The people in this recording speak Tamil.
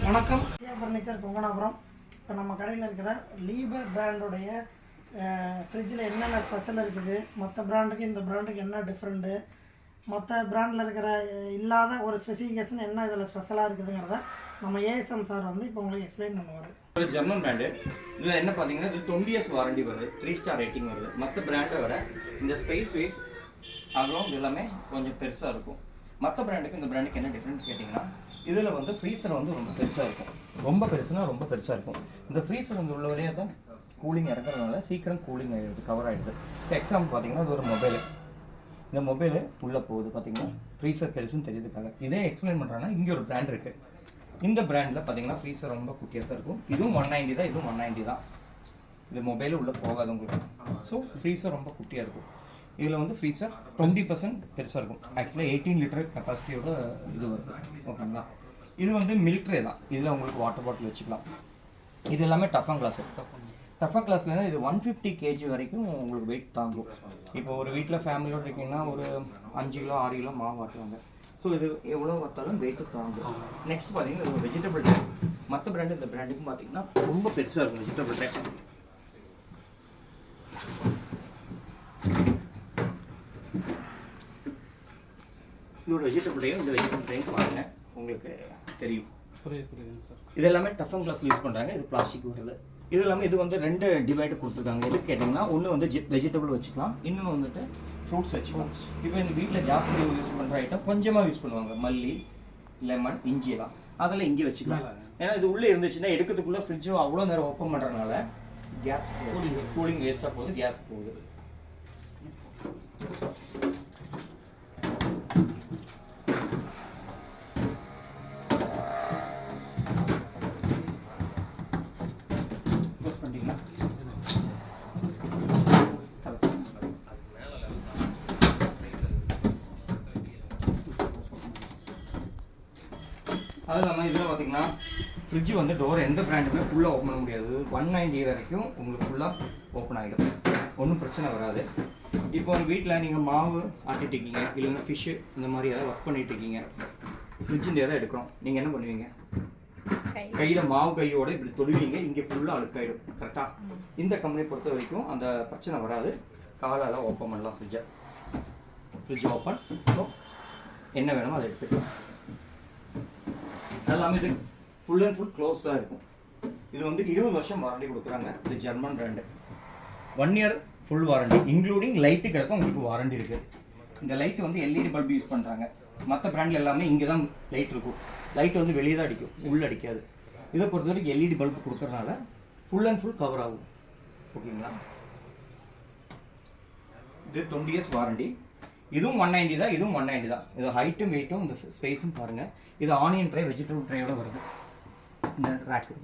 வணக்கம். ஃபர்னிச்சர் கொங்கனாபுரம். இப்போ நம்ம கடையில் இருக்கிற லீபர் பிராண்டோடைய ஃப்ரிட்ஜில் என்னென்ன ஸ்பெஷல் இருக்குது, மற்ற பிராண்டுக்கு இந்த பிராண்டுக்கு என்ன டிஃப்ரெண்ட்டு, மற்ற பிராண்டில் இருக்கிற இல்லாத ஒரு ஸ்பெசிஃபிகேஷன் என்ன இதில் ஸ்பெஷலாக இருக்குதுங்கிறத நம்ம ஏஎஸ்எம் சார் வந்து இப்போ உங்களுக்கு எக்ஸ்பிளைன் பண்ணுவார். ஒரு ஜெர்மன் பிராண்டு. இதில் என்ன பார்த்தீங்கன்னா இது 20 years வாரண்டி வருது, 3 star ரேட்டிங் வருது. மற்ற பிராண்டை விட இந்த ஸ்பேஸ் வைஸ் அகலம் எல்லாமே கொஞ்சம் பெருசாக இருக்கும். மற்ற பிராண்டுக்கு இந்த பிராண்டுக்கு என்ன டிஃப்ரெண்ட் கேட்டிங்கன்னா, இதில் வந்து ஃப்ரீசர் வந்து ரொம்ப பெருசாக இருக்கும். ரொம்ப பெருசுனா ரொம்ப பெருசாக இருக்கும். இந்த ஃப்ரீசர் வந்து உள்ள வழியாக தான் கூலிங் இறங்குறதுனால சீக்கிரம் கூலிங் ஆகிடுது, கவர் ஆகிடுது. இப்போ எக்ஸாம்பிள் பார்த்தீங்கன்னா இது ஒரு மொபைலு. இந்த மொபைலு உள்ளே போகுது பார்த்தீங்கன்னா, ஃப்ரீசர் பெருசுன்னு தெரியுதுக்காக. இதே எக்ஸ்பிளைன் பண்ணுறாங்கன்னா இங்கே ஒரு பிராண்ட் இருக்குது. இந்த பிராண்டில் பார்த்தீங்கன்னா ஃப்ரீசர் ரொம்ப குட்டியாக தான் இருக்கும். இதுவும் 190 தான், இதுவும் 190 தான். இது மொபைலு உள்ளே போகாது உங்களுக்கு. ஸோ ஃப்ரீசர் ரொம்ப குட்டியாக இருக்கும். இதில் வந்து ஃப்ரீசர் 20% பெருசாக இருக்கும். ஆக்சுவலாக 18 liter கெப்பாசிட்டியோட இது வருது. ஓகேங்களா? இது வந்து மில்ட்ரே தான். இதில் உங்களுக்கு வாட்டர் பாட்டில் வச்சுக்கலாம். இது எல்லாமே டஃபன் கிளாஸ். டஃபன் கிளாஸ்லனா இது 150 kg வரைக்கும் உங்களுக்கு வெயிட் தாங்கும். இப்போ ஒரு வீட்டில் ஃபேமிலியோடு இருக்கீங்கன்னா ஒரு 5 கிலோ 6 கிலோ மாவு வாட்டுவாங்க. ஸோ இது எவ்வளோ பார்த்தாலும் வெயிட்டு தாங்கும். நெக்ஸ்ட் பார்த்தீங்கன்னா இது வெஜிடபிள் ட்ரே. மற்ற பிராண்டு இந்த பிராண்டுக்கும் பார்த்தீங்கன்னா ரொம்ப பெருசாக இருக்கும் வெஜிடபிள் ட்ரே. இதோட வெஜிடபிள் ட்ரே, இந்த வெஜிடபிள் ட்ரேயும் பாருங்க, உங்களுக்கு தெரியும். புரியுதுங்க சார். இது எல்லாமே டஃபன் கிளாஸ்ல யூஸ் பண்ணுறாங்க. இது பிளாஸ்டிக் வருது. இது எல்லாமே இது வந்து 2 டிவைடு கொடுத்துருக்காங்க. எதுக்கு கேட்டிங்கன்னா, ஒன்று வந்து வெஜிடபிள் வச்சுக்கலாம், இன்னொன்று வந்துட்டு ஃப்ரூட்ஸ் வச்சுக்கலாம். இப்போ இந்த வீட்டில் ஜாஸ்தி யூஸ் பண்ணுற ஐட்டம் கொஞ்சமாக யூஸ் பண்ணுவாங்க. மல்லி, லெமன், இஞ்சி எல்லாம் அதெல்லாம் இங்கே வச்சுக்கலாம். ஏன்னா இது உள்ளே இருந்துச்சுன்னா எடுக்கிறதுக்குள்ளே ஃப்ரிட்ஜும் அவ்வளோ நேரம் ஓப்பன் பண்ணுறதுனால கேஸ் கூலிங் வேஸ்ட்டாக போகுது, கேஸ் போகுது. அது இல்லாமல் இதில் பார்த்தீங்கன்னா ஃப்ரிட்ஜ் வந்து டோர் எந்த பிராண்டுமே ஃபுல்லாக ஓப்பன் பண்ண முடியாது. 190 வரைக்கும் உங்களுக்கு ஃபுல்லாக ஓப்பன் ஆகிடும், ஒன்றும் பிரச்சனை வராது. இப்போ ஒரு வீட்டில் நீங்கள் மாவு ஆட்டிட்டு இருக்கீங்க, இல்லைன்னா ஃபிஷ்ஷு இந்த மாதிரி ஏதாவது ஒர்க் பண்ணிட்டு இருக்கீங்க, ஃப்ரிட்ஜில் எதாவது எடுக்கிறோம், நீங்கள் என்ன பண்ணுவீங்க? கையில் மாவு கையோடு இப்படி தொடுவீங்க, இங்கே ஃபுல்லாக அழுக்காயிடும். கரெக்டாக? இந்த கம்பெனியை பொறுத்த வரைக்கும் அந்த பிரச்சனை வராது. காலால் ஓப்பன் பண்ணலாம் ஃப்ரிட்ஜை. Fridge open. ஸோ என்ன வேணுமோ அதை எடுத்துக்கலாம். எல்லாமே இது ஃபுல் அண்ட் ஃபுல் க்ளோஸாக இருக்கும். இது வந்து 20 வருஷம் வாரண்டி கொடுக்குறாங்க. இது German brand. 1 year full warranty, including light கிடக்கும் உங்களுக்கு வாரண்டி இருக்குது. இந்த லைட்டு வந்து எல்இடி பல்பு யூஸ் பண்ணுறாங்க. மற்ற பிராண்டில் எல்லாமே இங்கே தான் லைட் இருக்கும். லைட்டு வந்து வெளியே தான் அடிக்கும், உள்ளே அடிக்காது. இதை பொறுத்த வரைக்கும் எல்இடி பல்பு கொடுக்கறதுனால ஃபுல் அண்ட் ஃபுல் கவர் ஆகும். ஓகேங்களா? இது 20 years வாரண்டி. இதுவும் 190 தான், இதுவும் 190 தான். இது ஹைட்டும் வெயிட்டும் இந்த ஸ்பேஸும் பாருங்கள். இது ஆனியன் ட்ரே, வெஜிடபிள் ட்ரேயோட வருது. இந்த ரேக்கு